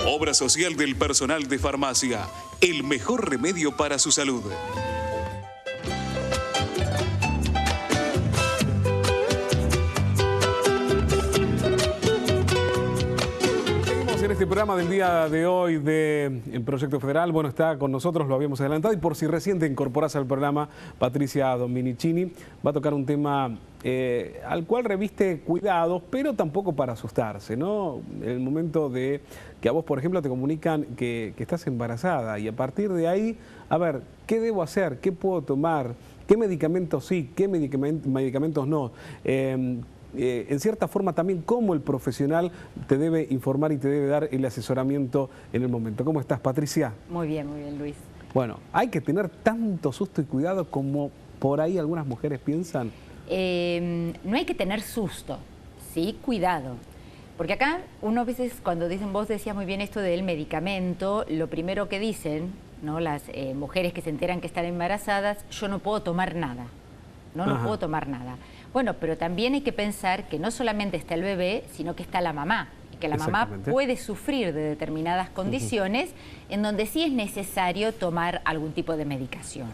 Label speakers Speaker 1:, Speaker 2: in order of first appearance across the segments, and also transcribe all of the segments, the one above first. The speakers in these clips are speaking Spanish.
Speaker 1: Obra social del personal de farmacia, el mejor remedio para su salud.
Speaker 2: En este programa del día de hoy del Proyecto Federal, bueno, está con nosotros, lo habíamos adelantado, y por si recién te incorporás al programa, Patricia Dominicini va a tocar un tema al cual reviste cuidados, pero tampoco para asustarse, ¿no? El momento de que a vos, por ejemplo, te comunican que estás embarazada y a partir de ahí, a ver, ¿qué debo hacer? ¿Qué puedo tomar? ¿Qué medicamentos sí? ¿Qué medicamentos no? En cierta forma también cómo el profesional te debe informar y te debe dar el asesoramiento en el momento. ¿Cómo estás, Patricia?
Speaker 3: Muy bien, Luis.
Speaker 2: Bueno, ¿hay que tener tanto susto y cuidado como por ahí algunas mujeres piensan?
Speaker 3: No hay que tener susto, sí, cuidado. Porque acá uno a veces cuando dicen, vos decías muy bien esto del medicamento, lo primero que dicen, ¿no? Las mujeres que se enteran que están embarazadas, yo no puedo tomar nada, no puedo tomar nada. Bueno, pero también hay que pensar que no solamente está el bebé, sino que está la mamá. Y que la mamá puede sufrir de determinadas condiciones en donde sí es necesario tomar algún tipo de medicación.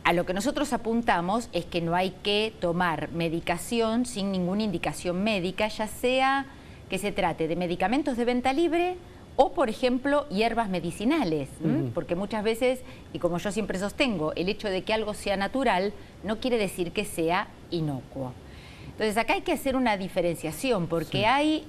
Speaker 3: A lo que nosotros apuntamos es que no hay que tomar medicación sin ninguna indicación médica, ya sea que se trate de medicamentos de venta libre o, por ejemplo, hierbas medicinales, porque muchas veces, y como yo siempre sostengo, el hecho de que algo sea natural no quiere decir que sea inocuo. Entonces acá hay que hacer una diferenciación, porque hay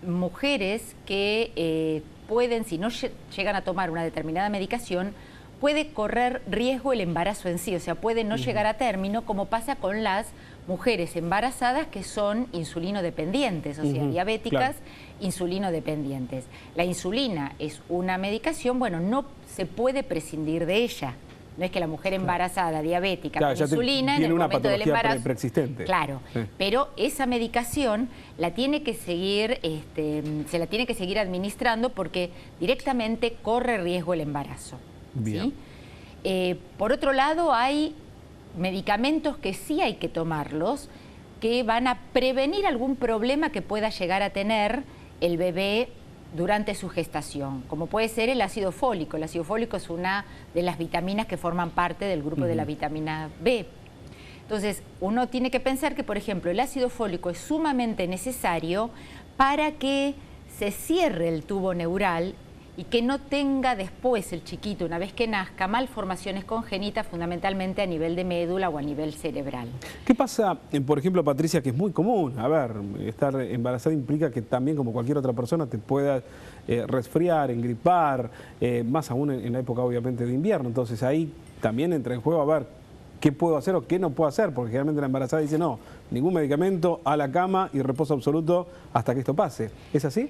Speaker 3: mujeres que pueden, si no llegan a tomar una determinada medicación, puede correr riesgo el embarazo en sí, o sea, puede no llegar a término, como pasa con las mujeres embarazadas que son insulinodependientes, o sea, diabéticas, insulinodependientes. La insulina es una medicación, bueno, no se puede prescindir de ella. No es que la mujer embarazada, diabética, con insulina, en el momento del embarazo... preexistente. Claro, pero esa medicación la tiene que seguir, se la tiene que seguir administrando porque directamente corre riesgo el embarazo. Bien. ¿Sí? Por otro lado, hay medicamentos que sí hay que tomarlos, que van a prevenir algún problema que pueda llegar a tener el bebé durante su gestación, como puede ser el ácido fólico. El ácido fólico es una de las vitaminas que forman parte del grupo de la vitamina B. Entonces, uno tiene que pensar que, por ejemplo, el ácido fólico es sumamente necesario para que se cierre el tubo neural y que no tenga después el chiquito, una vez que nazca, malformaciones congénitas, fundamentalmente a nivel de médula o a nivel cerebral.
Speaker 2: ¿Qué pasa, por ejemplo, Patricia, que es muy común? A ver, estar embarazada implica que también, como cualquier otra persona, te pueda resfriar, engripar, más aún en la época, obviamente, de invierno. Entonces ahí también entra en juego, a ver, ¿qué puedo hacer o qué no puedo hacer? Porque generalmente la embarazada dice, no, ningún medicamento, a la cama y reposo absoluto hasta que esto pase. ¿Es así?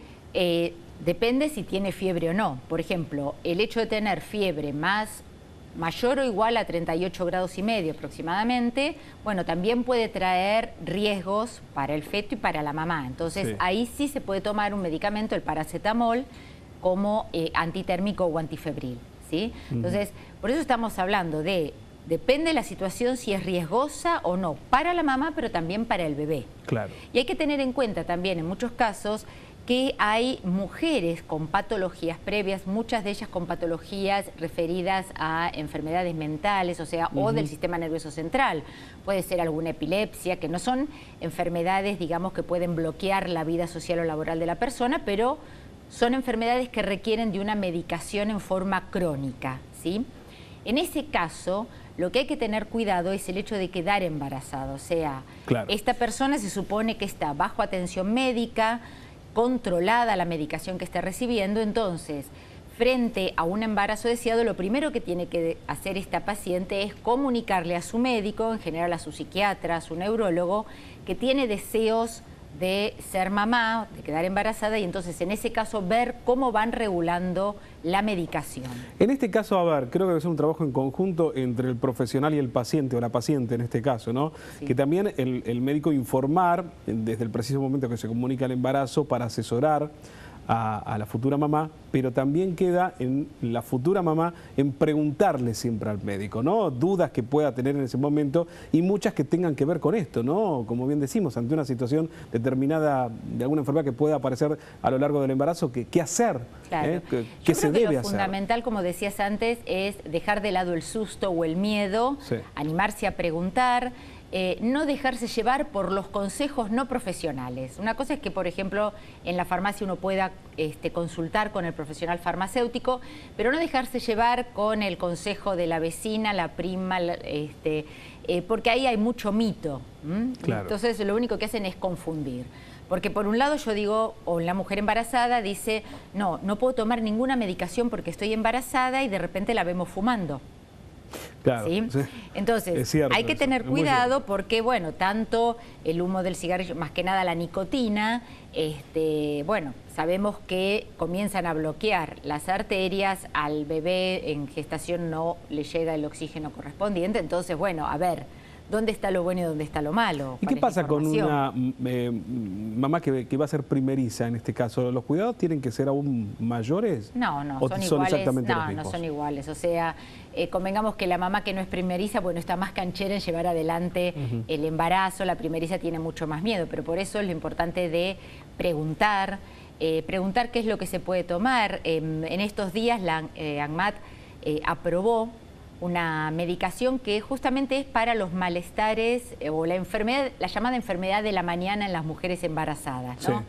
Speaker 3: Depende si tiene fiebre o no. Por ejemplo, el hecho de tener fiebre mayor o igual a 38 grados y medio aproximadamente, bueno, también puede traer riesgos para el feto y para la mamá. Entonces, ahí sí se puede tomar un medicamento, el paracetamol, como antitérmico o antifebril, ¿sí? Entonces, por eso estamos hablando de... Depende de la situación si es riesgosa o no, para la mamá, pero también para el bebé.
Speaker 2: Claro.
Speaker 3: Y hay que tener en cuenta también, en muchos casos, que hay mujeres con patologías previas, muchas de ellas con patologías referidas a enfermedades mentales, o sea, o del sistema nervioso central. Puede ser alguna epilepsia, que no son enfermedades, digamos, que pueden bloquear la vida social o laboral de la persona, pero son enfermedades que requieren de una medicación en forma crónica, ¿sí? En ese caso, lo que hay que tener cuidado es el hecho de quedar embarazada, o sea, esta persona se supone que está bajo atención médica, controlada la medicación que está recibiendo, entonces, frente a un embarazo deseado, lo primero que tiene que hacer esta paciente es comunicarle a su médico, en general a su psiquiatra, a su neurólogo, que tiene deseos de ser mamá, de quedar embarazada, y entonces en ese caso ver cómo van regulando la medicación.
Speaker 2: En este caso, a ver, creo que debe ser un trabajo en conjunto entre el profesional y el paciente, o la paciente en este caso, ¿no? Sí. Que también el médico informar, desde el preciso momento que se comunica el embarazo, para asesorar a la futura mamá, pero también queda en la futura mamá en preguntarle siempre al médico, ¿no? Dudas que pueda tener en ese momento y muchas que tengan que ver con esto, ¿no? Como bien decimos, ante una situación determinada de alguna enfermedad que pueda aparecer a lo largo del embarazo, ¿qué hacer?
Speaker 3: Claro.
Speaker 2: ¿Qué se debe
Speaker 3: lo
Speaker 2: hacer?
Speaker 3: Fundamental, como decías antes, es dejar de lado el susto o el miedo,
Speaker 2: Sí.
Speaker 3: animarse a preguntar, no dejarse llevar por los consejos no profesionales. Una cosa es que, por ejemplo, en la farmacia uno pueda consultar con el profesional farmacéutico, pero no dejarse llevar con el consejo de la vecina, la prima, porque ahí hay mucho mito.
Speaker 2: Claro.
Speaker 3: Entonces lo único que hacen es confundir. Porque por un lado yo digo, o la mujer embarazada dice, no puedo tomar ninguna medicación porque estoy embarazada, y de repente la vemos fumando.
Speaker 2: Claro,
Speaker 3: ¿Sí?
Speaker 2: sí.
Speaker 3: Entonces,
Speaker 2: Es cierto,
Speaker 3: hay que
Speaker 2: eso,
Speaker 3: tener
Speaker 2: es muy
Speaker 3: cuidado
Speaker 2: cierto.
Speaker 3: porque, bueno, tanto el humo del cigarrillo, más que nada la nicotina, bueno, sabemos que comienzan a bloquear las arterias, al bebé en gestación no le llega el oxígeno correspondiente, entonces, bueno, a ver, ¿dónde está lo bueno y dónde está lo malo?
Speaker 2: ¿Y qué
Speaker 3: ¿Cuál es la
Speaker 2: pasa con
Speaker 3: información?
Speaker 2: una mamá que va a ser primeriza en este caso? ¿Los cuidados tienen que ser aún mayores?
Speaker 3: No,
Speaker 2: ¿O
Speaker 3: son
Speaker 2: son
Speaker 3: iguales.
Speaker 2: exactamente los
Speaker 3: No,
Speaker 2: mismos?
Speaker 3: no son iguales. O sea, convengamos que la mamá que no es primeriza, bueno, está más canchera en llevar adelante el embarazo. La primeriza tiene mucho más miedo, pero por eso es lo importante de preguntar, preguntar qué es lo que se puede tomar. En estos días la ANMAT aprobó una medicación que justamente es para los malestares o la enfermedad, la llamada enfermedad de la mañana en las mujeres embarazadas, ¿no?
Speaker 2: Sí.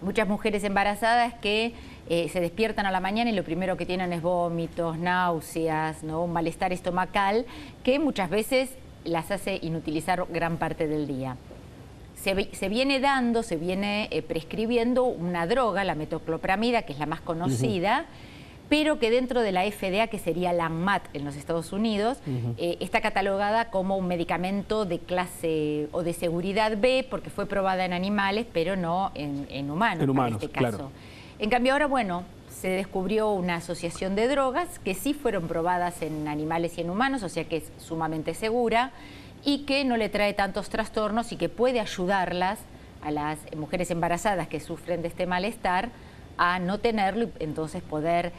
Speaker 3: Muchas mujeres embarazadas que se despiertan a la mañana y lo primero que tienen es vómitos, náuseas, ¿no? Un malestar estomacal que muchas veces las hace inutilizar gran parte del día. Se viene dando, se viene prescribiendo una droga, la metoclopramida, que es la más conocida, pero que dentro de la FDA, que sería la ANMAT en los Estados Unidos, está catalogada como un medicamento de clase o de seguridad B, porque fue probada en animales, pero no en humanos,
Speaker 2: En humanos,
Speaker 3: en este caso.
Speaker 2: claro.
Speaker 3: En cambio ahora, bueno, se descubrió una asociación de drogas que sí fueron probadas en animales y en humanos, o sea que es sumamente segura y que no le trae tantos trastornos y que puede ayudarlas a las mujeres embarazadas que sufren de este malestar a no tenerlo y entonces poder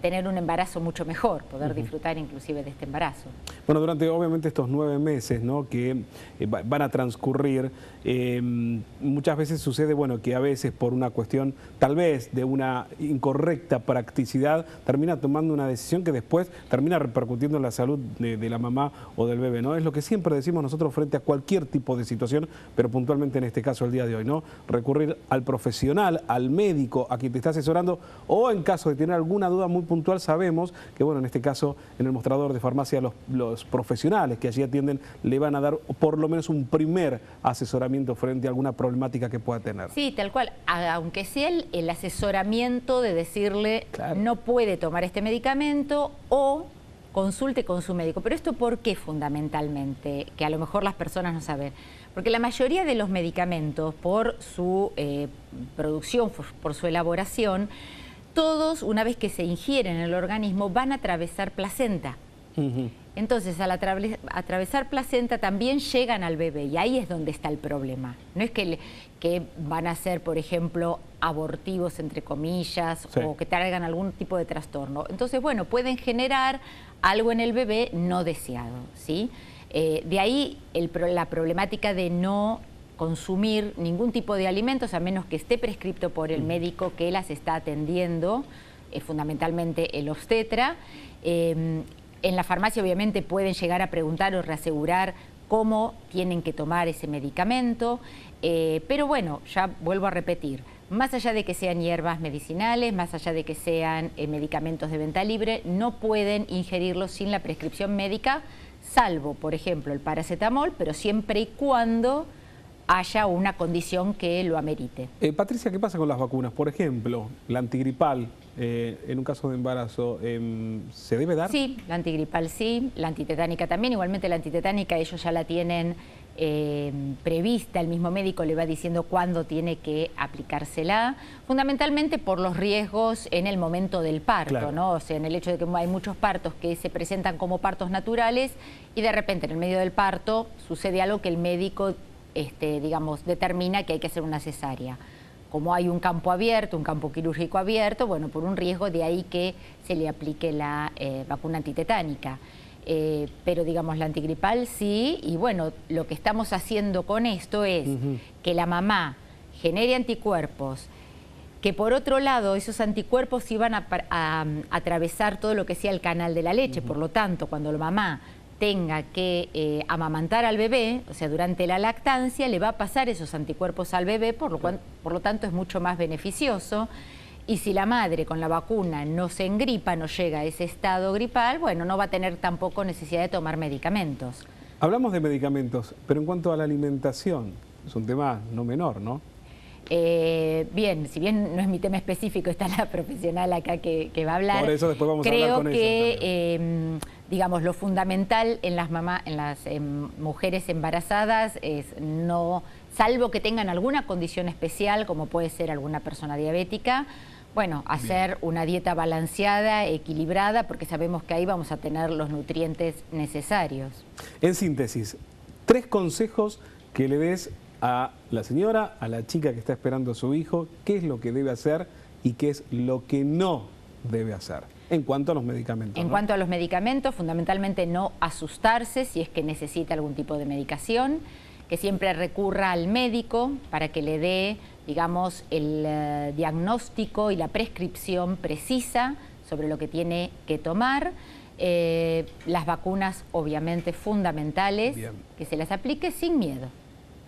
Speaker 3: tener un embarazo mucho mejor, poder disfrutar inclusive de este embarazo.
Speaker 2: Bueno, durante obviamente estos 9 meses, ¿no?, que van a transcurrir, muchas veces sucede, bueno, que a veces por una cuestión tal vez de una incorrecta practicidad termina tomando una decisión que después termina repercutiendo en la salud de la mamá o del bebé, ¿no? Es lo que siempre decimos nosotros frente a cualquier tipo de situación, pero puntualmente en este caso el día de hoy, ¿no? Recurrir al profesional, al médico, a quien te está asesorando, o en caso de tener alguna duda muy puntual, sabemos que, bueno, en este caso en el mostrador de farmacia los profesionales que allí atienden le van a dar por lo menos un primer asesoramiento frente a alguna problemática que pueda tener.
Speaker 3: Sí, tal cual, aunque sea el asesoramiento de decirle
Speaker 2: Claro.
Speaker 3: no puede tomar este medicamento o consulte con su médico. Pero esto ¿por qué fundamentalmente? Que a lo mejor las personas no saben. Porque la mayoría de los medicamentos, por su producción, por su elaboración, todos, una vez que se ingieren en el organismo, van a atravesar placenta. Entonces, al atravesar placenta también llegan al bebé y ahí es donde está el problema. No es que van a ser, por ejemplo, abortivos, entre comillas,
Speaker 2: sí,
Speaker 3: o que traigan algún tipo de trastorno. Entonces, bueno, pueden generar algo en el bebé no deseado, ¿sí? De ahí la problemática de no consumir ningún tipo de alimentos a menos que esté prescripto por el médico que las está atendiendo, fundamentalmente el obstetra. En la farmacia obviamente pueden llegar a preguntar o reasegurar cómo tienen que tomar ese medicamento, pero bueno, ya vuelvo a repetir, más allá de que sean hierbas medicinales, más allá de que sean medicamentos de venta libre, no pueden ingerirlos sin la prescripción médica, salvo, por ejemplo, el paracetamol, pero siempre y cuando haya una condición que lo amerite.
Speaker 2: Patricia, ¿qué pasa con las vacunas? Por ejemplo, la antigripal, en un caso de embarazo, ¿se debe dar?
Speaker 3: Sí, la antigripal sí, la antitetánica también. Igualmente la antitetánica ellos ya la tienen prevista, el mismo médico le va diciendo cuándo tiene que aplicársela, fundamentalmente por los riesgos en el momento del parto,
Speaker 2: Claro,
Speaker 3: ¿no? O sea, en el hecho de que hay muchos partos que se presentan como partos naturales y de repente en el medio del parto sucede algo que el médico digamos, determina que hay que hacer una cesárea. como hay un campo abierto, un campo quirúrgico abierto, bueno, por un riesgo de ahí que se le aplique la vacuna antitetánica. Pero digamos la antigripal sí, y bueno, lo que estamos haciendo con esto es que la mamá genere anticuerpos, que por otro lado esos anticuerpos iban a atravesar todo lo que sea el canal de la leche, por lo tanto, cuando la mamá tenga que amamantar al bebé, o sea, durante la lactancia, le va a pasar esos anticuerpos al bebé, por lo tanto es mucho más beneficioso. Y si la madre con la vacuna no se engripa, no llega a ese estado gripal, bueno, no va a tener tampoco necesidad de tomar medicamentos.
Speaker 2: Hablamos de medicamentos, pero en cuanto a la alimentación, es un tema no menor, ¿no?
Speaker 3: Bien, si bien no es mi tema específico, está la profesional acá que va a hablar.
Speaker 2: Por eso después vamos a hablar con
Speaker 3: que, digamos, lo fundamental en las mujeres embarazadas es no, salvo que tengan alguna condición especial, como puede ser alguna persona diabética, bueno, hacer una dieta balanceada, equilibrada, porque sabemos que ahí vamos a tener los nutrientes necesarios.
Speaker 2: En síntesis, 3 consejos que le des a la señora, a la chica que está esperando a su hijo, qué es lo que debe hacer y qué es lo que no debe hacer en cuanto a los medicamentos.
Speaker 3: En cuanto a los medicamentos, fundamentalmente no asustarse si es que necesita algún tipo de medicación, que siempre recurra al médico para que le dé, digamos, el diagnóstico y la prescripción precisa sobre lo que tiene que tomar. Las vacunas, obviamente, fundamentales, que se las aplique sin miedo.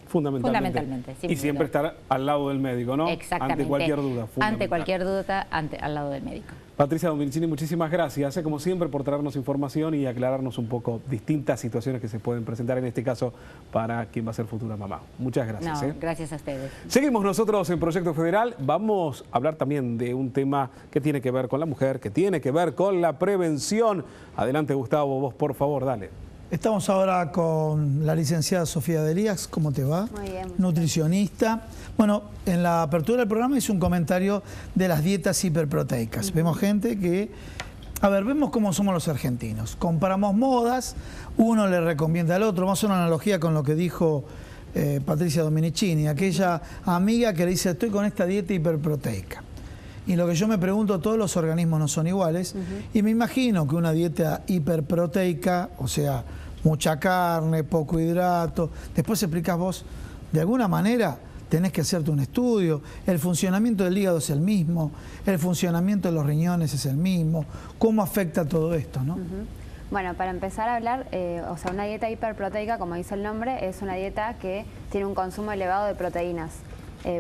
Speaker 2: Fundamentalmente. Y siempre estar al lado del médico, ¿no?
Speaker 3: Exactamente.
Speaker 2: Ante cualquier duda.
Speaker 3: Ante cualquier duda, al lado del médico.
Speaker 2: Patricia Dominichini, muchísimas gracias, como siempre, por traernos información y aclararnos un poco distintas situaciones que se pueden presentar, en este caso, para quien va a ser futura mamá. Muchas gracias.
Speaker 3: Gracias a ustedes.
Speaker 2: Seguimos nosotros en Proyecto Federal. Vamos a hablar también de un tema que tiene que ver con la mujer, que tiene que ver con la prevención. Adelante, Gustavo, vos, por favor, dale.
Speaker 4: Estamos ahora con la licenciada Sofía Delías. ¿Cómo te va?
Speaker 5: Muy bien.
Speaker 4: Nutricionista. Bueno, en la apertura del programa hice un comentario de las dietas hiperproteicas. Vemos gente que... A ver, vemos cómo somos los argentinos. Comparamos modas, uno le recomienda al otro. Vamos a hacer una analogía con lo que dijo Patricia Dominichini, aquella amiga que le dice, estoy con esta dieta hiperproteica. Y lo que yo me pregunto, todos los organismos no son iguales. Y me imagino que una dieta hiperproteica, o sea, mucha carne, poco hidrato, después explicás vos, de alguna manera tenés que hacerte un estudio, el funcionamiento del hígado es el mismo, el funcionamiento de los riñones es el mismo, ¿cómo afecta todo esto, no?
Speaker 5: Bueno, para empezar a hablar, o sea, una dieta hiperproteica, como dice el nombre, es una dieta que tiene un consumo elevado de proteínas.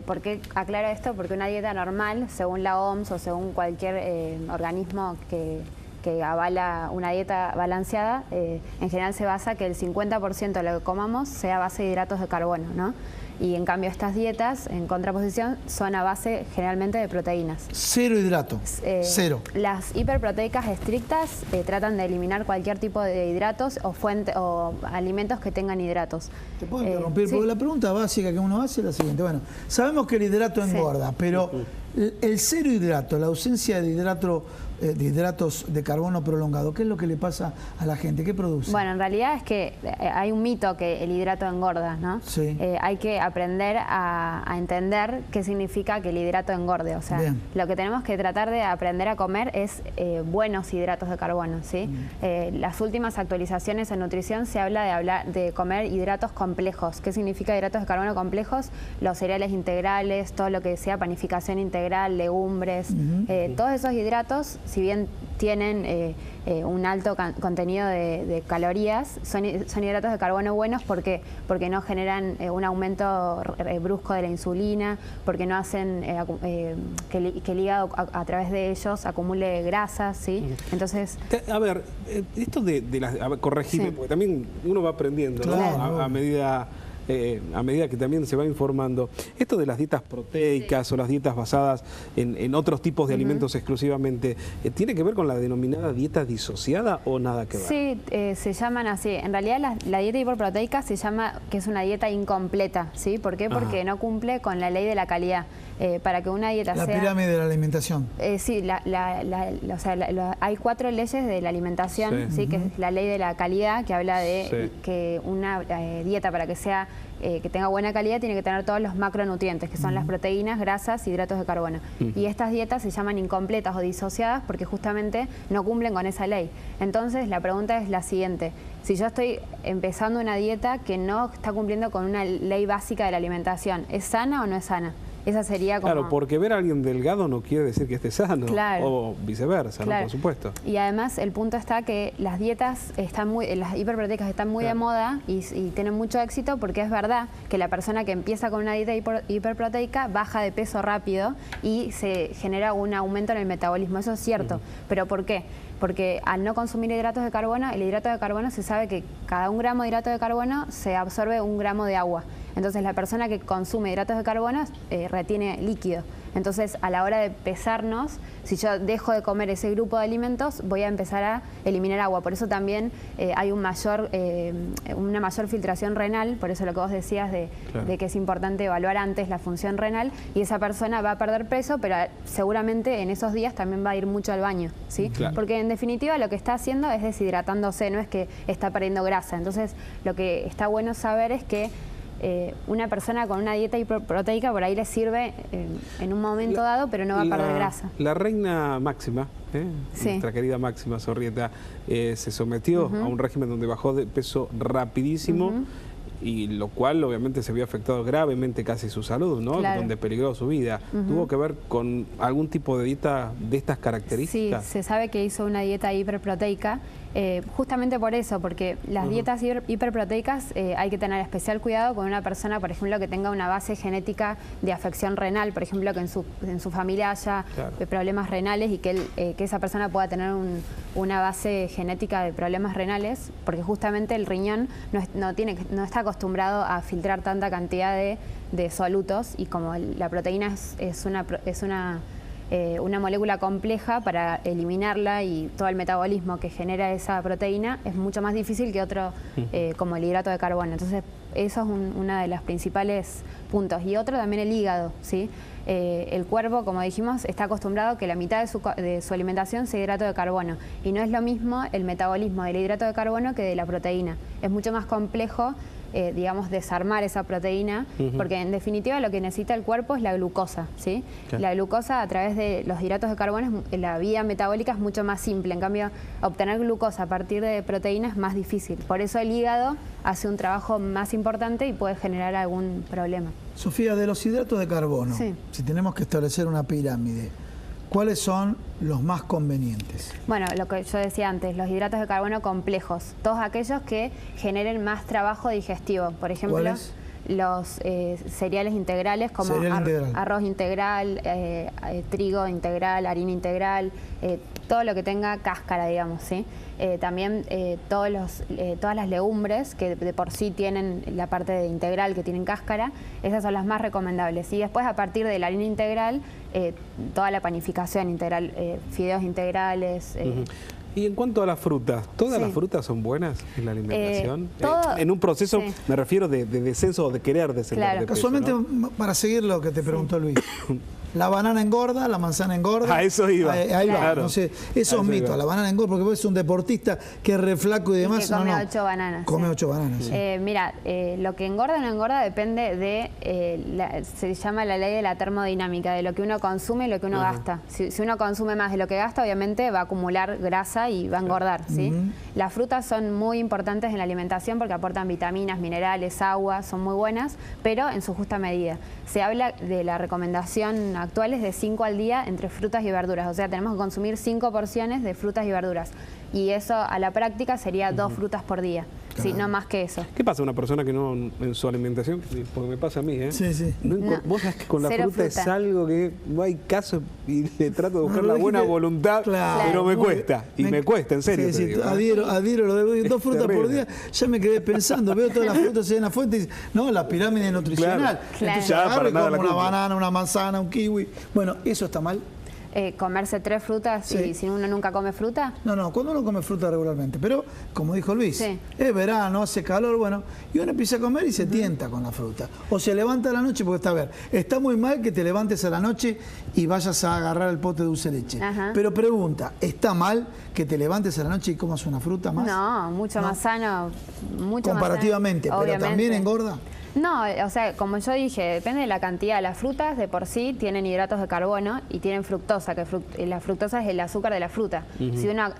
Speaker 5: ¿Por qué aclaro esto? Porque una dieta normal, según la OMS o según cualquier organismo que avala una dieta balanceada, en general se basa que el 50% de lo que comamos sea a base de hidratos de carbono, ¿no? Y en cambio estas dietas, en contraposición, son a base generalmente de proteínas.
Speaker 4: Cero hidrato, cero.
Speaker 5: Las hiperproteicas estrictas tratan de eliminar cualquier tipo de hidratos o alimentos que tengan hidratos.
Speaker 4: ¿Te puedo interrumpir?
Speaker 5: Sí.
Speaker 4: Porque la pregunta básica que uno hace es la siguiente. Bueno, sabemos que el hidrato engorda, pero el cero hidrato, la ausencia de hidratos de carbono prolongado, ¿qué es lo que le pasa a la gente? ¿Qué produce?
Speaker 5: Bueno, en realidad es que hay un mito que el hidrato engorda, ¿no?
Speaker 4: Sí.
Speaker 5: Hay que aprender a entender qué significa que el hidrato engorde. O sea, lo que tenemos que tratar de aprender a comer es buenos hidratos de carbono, ¿sí? Las últimas actualizaciones en nutrición se habla de comer hidratos complejos. ¿Qué significa hidratos de carbono complejos? Los cereales integrales, todo lo que sea panificación integral, legumbres, todos esos hidratos, si bien tienen un alto contenido de calorías, son hidratos de carbono buenos porque no generan un aumento brusco de la insulina, porque no hacen que el hígado a través de ellos acumule grasas, ¿sí? Entonces...
Speaker 2: A ver, esto de las... A ver, corregime, porque también uno va aprendiendo, ¿no?
Speaker 4: Claro.
Speaker 2: A medida que también se va informando. Esto de las dietas proteicas o las dietas basadas en otros tipos de alimentos exclusivamente, ¿tiene que ver con la denominada dieta disociada o nada que ver?
Speaker 5: Sí, se llaman así. En realidad la dieta hiperproteica se llama que es una dieta incompleta, ¿sí? ¿Por qué? Porque no cumple con la ley de la calidad. para que una dieta sea...
Speaker 4: La pirámide de la alimentación.
Speaker 5: Sí, hay 4 leyes de la alimentación, ¿sí? Que es la ley de la calidad, que habla de que una dieta para que sea que tenga buena calidad tiene que tener todos los macronutrientes, que son las proteínas, grasas, hidratos de carbono. Y estas dietas se llaman incompletas o disociadas porque justamente no cumplen con esa ley. Entonces la pregunta es la siguiente: si yo estoy empezando una dieta que no está cumpliendo con una ley básica de la alimentación, ¿es sana o no es sana? Esa sería como...
Speaker 2: Claro, porque ver a alguien delgado no quiere decir que esté sano,
Speaker 5: claro,
Speaker 2: o viceversa,
Speaker 5: claro,
Speaker 2: ¿no? Por supuesto.
Speaker 5: Y además el punto está que las dietas las hiperproteicas están muy de moda y tienen mucho éxito porque es verdad que la persona que empieza con una dieta hiperproteica baja de peso rápido y se genera un aumento en el metabolismo, eso es cierto. ¿Pero por qué? Porque al no consumir hidratos de carbono, el hidrato de carbono se sabe que cada 1 gramo de hidrato de carbono se absorbe 1 gramo de agua. Entonces la persona que consume hidratos de carbono retiene líquido. Entonces a la hora de pesarnos, si yo dejo de comer ese grupo de alimentos, voy a empezar a eliminar agua. Por eso también hay una mayor filtración renal, por eso lo que vos decías de que es importante evaluar antes la función renal, y esa persona va a perder peso, pero seguramente en esos días también va a ir mucho al baño, ¿sí? Claro. Porque en definitiva lo que está haciendo es deshidratándose, no es que está perdiendo grasa. Entonces lo que está bueno saber es que una persona con una dieta hiperproteica por ahí le sirve en un momento dado, pero no va a perder grasa.
Speaker 2: La reina Máxima, nuestra querida Máxima Zorrieta, se sometió a un régimen donde bajó de peso rapidísimo, y lo cual obviamente se vio afectado gravemente casi su salud, ¿no? Claro. Donde peligró su vida. ¿Tuvo que ver con algún tipo de dieta de estas características?
Speaker 5: Sí, se sabe que hizo una dieta hiperproteica, justamente por eso, porque las dietas hiperproteicas hay que tener especial cuidado con una persona, por ejemplo, que tenga una base genética de afección renal, por ejemplo, que en su familia haya problemas renales y que esa persona pueda tener una base genética de problemas renales, porque justamente el riñón no está acostumbrado a filtrar tanta cantidad de solutos, y como la proteína es una molécula compleja, para eliminarla y todo el metabolismo que genera esa proteína es mucho más difícil que otro como el hidrato de carbono. Entonces eso es uno de los principales puntos. Y otro también el hígado, ¿sí? El cuerpo, como dijimos, está acostumbrado a que la mitad de su alimentación sea hidrato de carbono, y no es lo mismo el metabolismo del hidrato de carbono que de la proteína. Es mucho más complejo, digamos, desarmar esa proteína, porque en definitiva lo que necesita el cuerpo es la glucosa, ¿sí? Claro. La glucosa a través de los hidratos de carbono, la vía metabólica es mucho más simple. En cambio, obtener glucosa a partir de proteínas es más difícil. Por eso el hígado hace un trabajo más importante y puede generar algún problema.
Speaker 4: Sofía, de los hidratos de carbono, si tenemos que establecer una pirámide, ¿cuáles son los más convenientes? Bueno,
Speaker 5: lo que yo decía antes, los hidratos de carbono complejos, todos aquellos que generen más trabajo digestivo. Por ejemplo, los cereales integrales como arroz integral, trigo integral, harina integral, todo lo que tenga cáscara, digamos, ¿sí? También todas las legumbres que de por sí tienen la parte de integral, que tienen cáscara, esas son las más recomendables. Y después, a partir de la harina integral, toda la panificación integral, fideos integrales.
Speaker 2: Y en cuanto a las frutas, ¿todas las frutas son buenas en la alimentación? En un proceso, me refiero, de descenso o de querer descender de peso,
Speaker 4: casualmente, ¿no? Para seguir lo que te preguntó Luis, la banana engorda, la manzana engorda.
Speaker 2: A eso iba.
Speaker 4: Ahí va. No sé, eso es un mito. La banana engorda, porque vos sos un deportista que es reflaco y demás.
Speaker 5: Que come 8 bananas.
Speaker 4: Come 8 bananas.
Speaker 5: Mira, lo que engorda o no engorda depende de, se llama la ley de la termodinámica, de lo que uno consume y lo que uno gasta. Si uno consume más de lo que gasta, obviamente va a acumular grasa y va a engordar, ¿sí? Las frutas son muy importantes en la alimentación porque aportan vitaminas, minerales, agua, son muy buenas, pero en su justa medida. Se habla de la recomendación actual es de 5 al día entre frutas y verduras, o sea, tenemos que consumir 5 porciones de frutas y verduras, y eso a la práctica sería 2 frutas por día. Sí, no más que eso.
Speaker 2: ¿Qué pasa a una persona que no, en su alimentación, porque me pasa a mí, vos sabés que con la fruta es algo que no hay caso, y le trato de buscar la buena voluntad, pero me cuesta, me cuesta, en serio.
Speaker 4: Adhiero lo de 2 frutas por día, ya me quedé pensando, veo todas las frutas en la fuente y no, la pirámide nutricional. Entonces agarro y como una banana, una manzana, un kiwi. Bueno, ¿eso está mal?
Speaker 5: comerse 3 frutas
Speaker 4: Sí.
Speaker 5: si uno nunca come fruta?
Speaker 4: No, cuando uno come fruta regularmente, pero como dijo Luis,
Speaker 5: Sí.
Speaker 4: es verano, hace calor, bueno, y uno empieza a comer y se tienta con la fruta. O se levanta a la noche, porque está muy mal que te levantes a la noche y vayas a agarrar el pote de dulce de leche.
Speaker 5: Ajá.
Speaker 4: Pero pregunta, ¿está mal que te levantes a la noche y comas una fruta más?
Speaker 5: No, mucho más sano, mucho
Speaker 4: Comparativamente,
Speaker 5: más sano,
Speaker 4: pero también engorda.
Speaker 5: No, o sea, como yo dije, depende de la cantidad de las frutas, de por sí tienen hidratos de carbono y tienen fructosa, que la fructosa es el azúcar de la fruta. Si uno,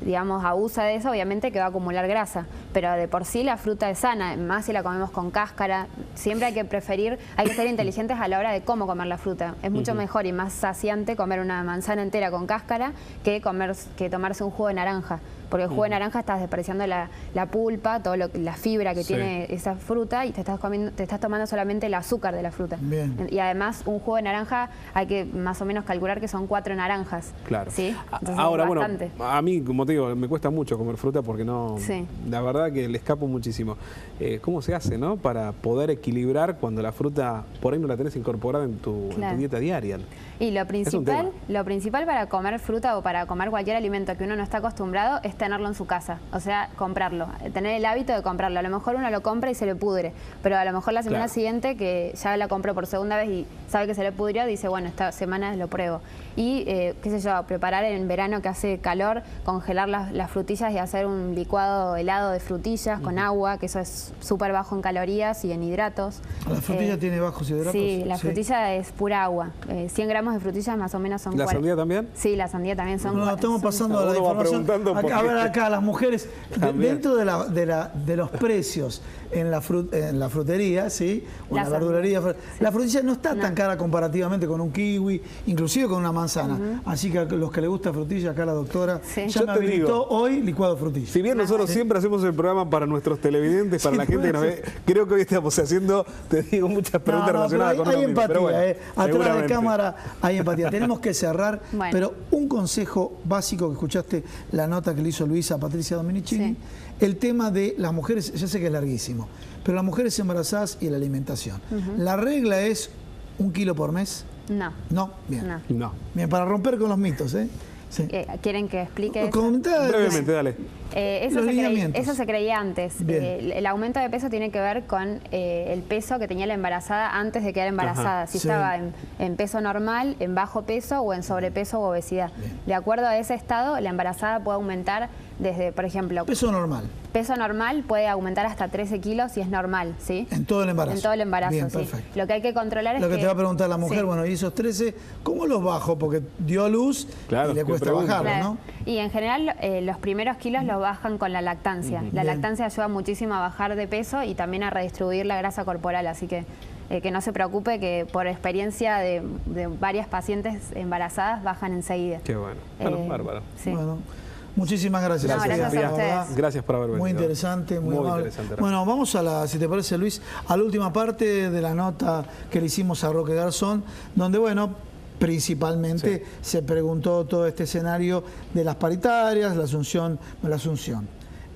Speaker 5: digamos, abusa de eso, obviamente que va a acumular grasa, pero de por sí la fruta es sana, más si la comemos con cáscara. Siempre hay que hay que ser inteligentes a la hora de cómo comer la fruta. Es mucho mejor y más saciante comer una manzana entera con cáscara que tomarse un jugo de naranja. Porque el jugo de naranja estás despreciando la pulpa, la fibra que tiene esa fruta y te estás tomando solamente el azúcar de la fruta.
Speaker 4: Bien.
Speaker 5: Y además un jugo de naranja hay que más o menos calcular que son 4 naranjas.
Speaker 2: Claro.
Speaker 5: ¿Sí? Entonces,
Speaker 2: Ahora,
Speaker 5: es bastante.
Speaker 2: bueno, a mí, como te digo, me cuesta mucho comer fruta porque no...
Speaker 5: Sí.
Speaker 2: La verdad que le escapo muchísimo. ¿Cómo se hace, no? Para poder equilibrar cuando la fruta por ahí no la tenés incorporada en tu dieta diaria.
Speaker 5: Y lo principal para comer fruta o para comer cualquier alimento que uno no está acostumbrado es tenerlo en su casa, o sea, comprarlo, tener el hábito de comprarlo. A lo mejor uno lo compra y se le pudre, pero a lo mejor la semana siguiente, que ya la compró por segunda vez y sabe que se le pudrió, dice, bueno, esta semana lo pruebo. Y, qué sé yo, preparar en verano que hace calor, congelar las frutillas y hacer un licuado helado de frutillas con agua, que eso es súper bajo en calorías y en hidratos.
Speaker 4: ¿La frutilla tiene bajos hidratos?
Speaker 5: Sí, la frutilla es pura agua. 100 gramos de frutillas más o menos son...
Speaker 2: ¿La sandía también?
Speaker 5: Sí, la sandía también son...
Speaker 4: No, estamos pasando a la información. A ver acá, las mujeres, dentro de los precios en la frutería, ¿sí? O en la verdulería, la frutilla no está tan cara comparativamente con un kiwi, inclusive con una manzana. Así que a los que les gusta frutilla, acá la doctora ya me habilitó hoy licuado de frutilla.
Speaker 2: Si bien nosotros siempre hacemos el programa para nuestros televidentes, para la gente que nos ve, creo que hoy estamos haciendo, te digo, muchas preguntas relacionadas con
Speaker 4: hay empatía,
Speaker 2: pero bueno,
Speaker 4: atrás de cámara hay empatía. Tenemos que cerrar, pero un consejo básico que escuchaste la nota que le hizo Luisa a Patricia Dominicini, el tema de las mujeres, ya sé que es larguísimo, pero las mujeres embarazadas y la alimentación. ¿La regla es 1 kilo por mes?
Speaker 5: No.
Speaker 4: ¿No? Bien.
Speaker 2: No.
Speaker 4: Bien, para romper con los mitos, ¿eh? Sí.
Speaker 5: ¿Quieren que explique eso?
Speaker 2: Brevemente, dale.
Speaker 5: Eso se creía antes. El aumento de peso tiene que ver con el peso que tenía la embarazada antes de quedar embarazada. Si estaba en peso normal, en bajo peso o en sobrepeso u obesidad. De acuerdo a ese estado, la embarazada puede aumentar desde, por ejemplo...
Speaker 4: Peso normal.
Speaker 5: Peso normal puede aumentar hasta 13 kilos si es normal, ¿sí?
Speaker 4: En todo el embarazo.
Speaker 5: En todo el embarazo,
Speaker 4: bien,
Speaker 5: sí.
Speaker 4: Perfecto.
Speaker 5: Lo que hay que controlar es
Speaker 4: lo que te va a preguntar la mujer, bueno, y esos 13, ¿cómo los bajo? Porque dio a luz y le cuesta bajarlos, ¿no?
Speaker 5: Y en general los primeros kilos los bajan con la lactancia. La lactancia ayuda muchísimo a bajar de peso y también a redistribuir la grasa corporal, así que no se preocupe, que por experiencia de varias pacientes embarazadas bajan enseguida.
Speaker 2: Qué bueno. Bárbaro.
Speaker 5: Sí.
Speaker 4: Bueno, muchísimas gracias.
Speaker 5: Gracias a ustedes.
Speaker 2: Gracias por haber venido.
Speaker 4: Muy interesante, muy amable.
Speaker 2: Interesante.
Speaker 4: Bueno, vamos si te parece, Luis, a la última parte de la nota que le hicimos a Roque Garzón, donde, bueno, principalmente se preguntó todo este escenario de las paritarias, la asunción.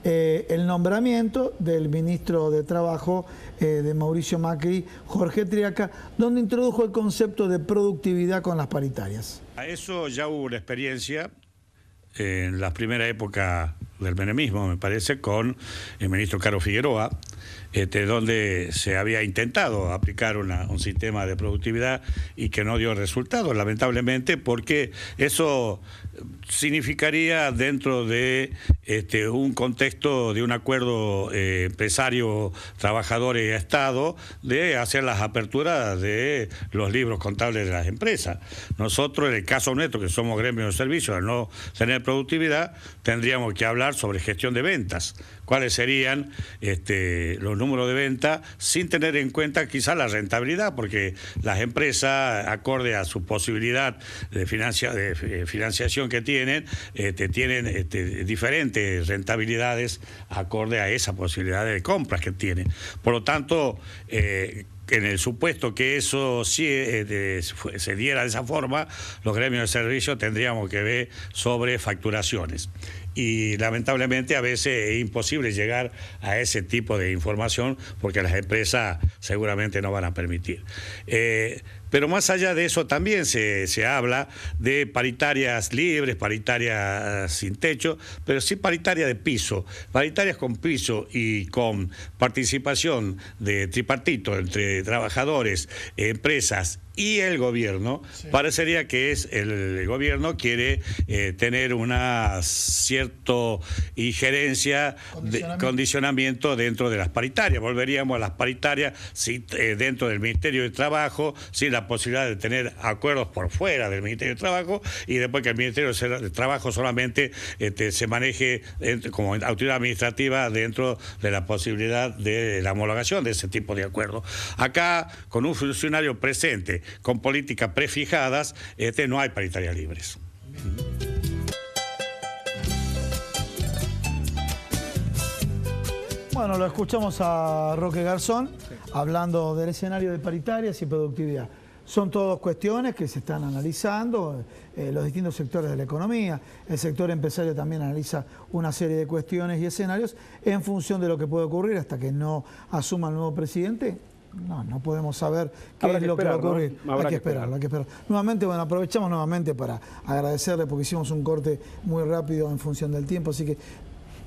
Speaker 4: El nombramiento del ministro de Trabajo de Mauricio Macri, Jorge Triaca, donde introdujo el concepto de productividad con las paritarias.
Speaker 6: A eso ya hubo una experiencia en la primera época del menemismo, me parece, con el ministro Caro Figueroa, donde se había intentado aplicar un sistema de productividad y que no dio resultados, lamentablemente, porque eso significaría, dentro de un contexto de un acuerdo empresario, trabajadores y Estado, de hacer las aperturas de los libros contables de las empresas. Nosotros, en el caso nuestro, que somos gremio de servicios, al no tener productividad, tendríamos que hablar sobre gestión de ventas. ¿Cuáles serían los números de venta, sin tener en cuenta quizás la rentabilidad? Porque las empresas, acorde a su posibilidad de financiación que tienen diferentes rentabilidades acorde a esa posibilidad de compras que tienen. Por lo tanto, en el supuesto que eso sí, se diera de esa forma, los gremios de servicio tendríamos que ver sobre facturaciones. Y lamentablemente a veces es imposible llegar a ese tipo de información porque las empresas seguramente no van a permitir. Pero más allá de eso también se habla de paritarias libres, paritarias sin techo, pero sí paritarias de piso, paritarias con piso y con participación de tripartito entre trabajadores, empresas y el gobierno. Sí. Parecería que el gobierno quiere tener una cierta injerencia, condicionamiento dentro de las paritarias. Volveríamos a las paritarias dentro del Ministerio de Trabajo, sin la posibilidad de tener acuerdos por fuera del Ministerio de Trabajo, y después que el Ministerio de Trabajo solamente se maneje como autoridad administrativa dentro de la posibilidad de la homologación de ese tipo de acuerdos. Acá, con un funcionario presente, con políticas prefijadas, no hay paritarias libres.
Speaker 4: Bueno, lo escuchamos a Roque Garzón hablando del escenario de paritarias y productividad. Son todas cuestiones que se están analizando, los distintos sectores de la economía. El sector empresario también analiza una serie de cuestiones y escenarios en función de lo que puede ocurrir hasta que no asuma el nuevo presidente. No podemos saber qué es lo que va a ocurrir. Hay que esperarlo. Nuevamente, bueno, aprovechamos nuevamente para agradecerle porque hicimos un corte muy rápido en función del tiempo, así que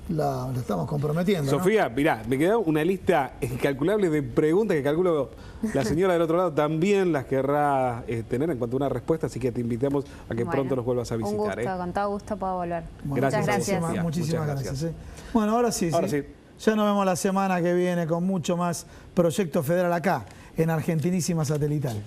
Speaker 4: la estamos comprometiendo.
Speaker 2: Sofía, mirá, me queda una lista incalculable de preguntas que calculo la señora del otro lado también las querrá tener en cuanto a una respuesta, así que te invitamos a que pronto nos vuelvas a visitar.
Speaker 5: Un gusto, con todo gusto puedo volver.
Speaker 4: Bueno,
Speaker 5: muchas gracias.
Speaker 4: Muchísimas gracias. Bueno, ahora sí. Ya nos vemos la semana que viene con mucho más Proyecto Federal acá, en Argentinísima Satelital.